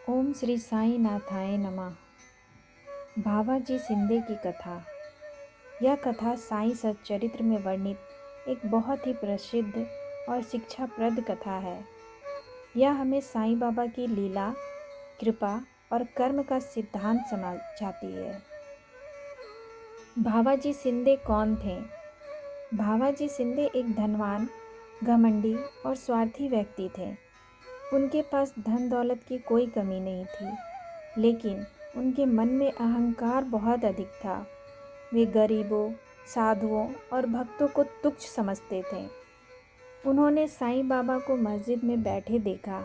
ओम श्री साई नाथाय नमः। भावाजी शिंदे की कथा। यह कथा साई सच्चरित्र में वर्णित एक बहुत ही प्रसिद्ध और शिक्षाप्रद कथा है। यह हमें साईं बाबा की लीला, कृपा और कर्म का सिद्धांत समझाती है। भावाजी शिंदे कौन थे? भावाजी शिंदे एक धनवान, घमंडी और स्वार्थी व्यक्ति थे। उनके पास धन दौलत की कोई कमी नहीं थी, लेकिन उनके मन में अहंकार बहुत अधिक था। वे गरीबों, साधुओं और भक्तों को तुच्छ समझते थे। उन्होंने साईं बाबा को मस्जिद में बैठे देखा।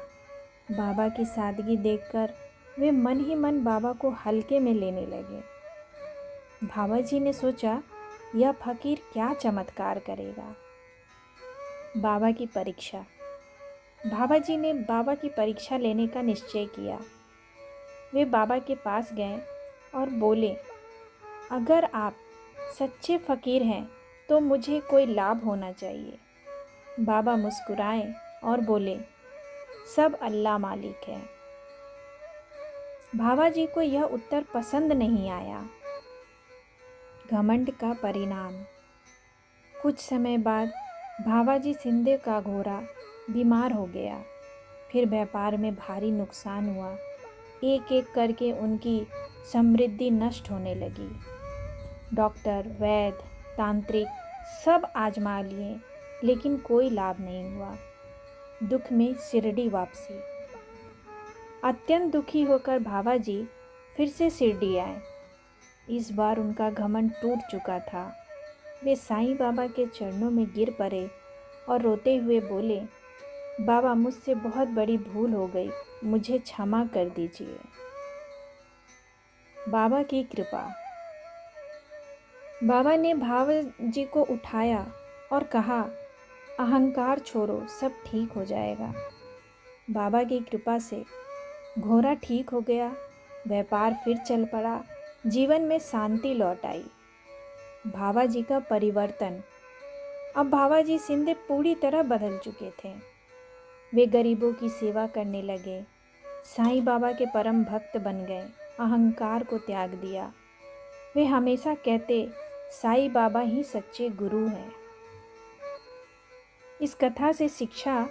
बाबा की सादगी देखकर वे मन ही मन बाबा को हल्के में लेने लगे। भावाजी ने सोचा, यह फकीर क्या चमत्कार करेगा। बाबा की परीक्षा। भावाजी ने बाबा की परीक्षा लेने का निश्चय किया। वे बाबा के पास गए और बोले, अगर आप सच्चे फकीर हैं तो मुझे कोई लाभ होना चाहिए। बाबा मुस्कुराए और बोले, सब अल्लाह मालिक है। भावाजी को यह उत्तर पसंद नहीं आया। घमंड का परिणाम। कुछ समय बाद भावाजी शिंदे का घोड़ा बीमार हो गया। फिर व्यापार में भारी नुकसान हुआ। एक एक करके उनकी समृद्धि नष्ट होने लगी। डॉक्टर, वैद्य, तांत्रिक सब आजमा लिए, लेकिन कोई लाभ नहीं हुआ। दुख में शिरडी वापसी। अत्यंत दुखी होकर भावाजी फिर से शिरडी आए। इस बार उनका घमंड टूट चुका था। वे साईं बाबा के चरणों में गिर पड़े और रोते हुए बोले, बाबा मुझसे बहुत बड़ी भूल हो गई, मुझे क्षमा कर दीजिए। बाबा की कृपा। बाबा ने भावाजी को उठाया और कहा, अहंकार छोड़ो, सब ठीक हो जाएगा। बाबा की कृपा से घोड़ा ठीक हो गया, व्यापार फिर चल पड़ा, जीवन में शांति लौट आई। भावाजी का परिवर्तन। अब भावाजी शिंदे पूरी तरह बदल चुके थे। वे गरीबों की सेवा करने लगे, साईं बाबा के परम भक्त बन गए, अहंकार को त्याग दिया। वे हमेशा कहते, साईं बाबा ही सच्चे गुरु हैं। इस कथा से शिक्षा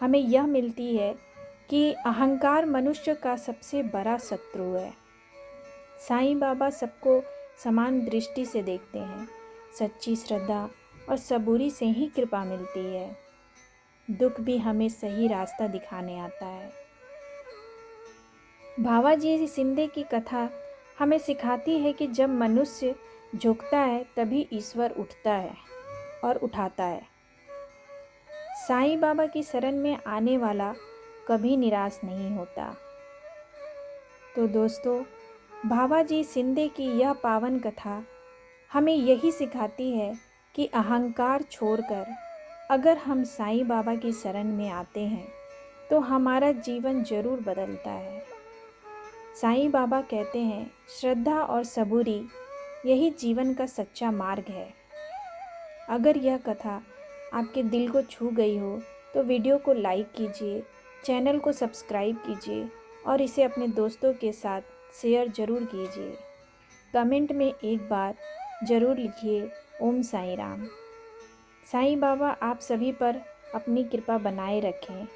हमें यह मिलती है कि अहंकार मनुष्य का सबसे बड़ा शत्रु है। साईं बाबा सबको समान दृष्टि से देखते हैं। सच्ची श्रद्धा और सबूरी से ही कृपा मिलती है। दुख भी हमें सही रास्ता दिखाने आता है। भावाजी शिंदे की कथा हमें सिखाती है कि जब मनुष्य झुकता है तभी ईश्वर उठता है और उठाता है। साईं बाबा की शरण में आने वाला कभी निराश नहीं होता। तो दोस्तों, भावाजी शिंदे की यह पावन कथा हमें यही सिखाती है कि अहंकार छोड़कर अगर हम साईं बाबा की शरण में आते हैं तो हमारा जीवन जरूर बदलता है। साईं बाबा कहते हैं, श्रद्धा और सबूरी यही जीवन का सच्चा मार्ग है। अगर यह कथा आपके दिल को छू गई हो तो वीडियो को लाइक कीजिए, चैनल को सब्सक्राइब कीजिए और इसे अपने दोस्तों के साथ शेयर ज़रूर कीजिए। कमेंट में एक बार ज़रूर लिखिए, ओम साईं राम। साईं बाबा आप सभी पर अपनी कृपा बनाए रखें।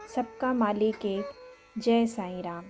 सबका मालिक एक। जय साईं राम।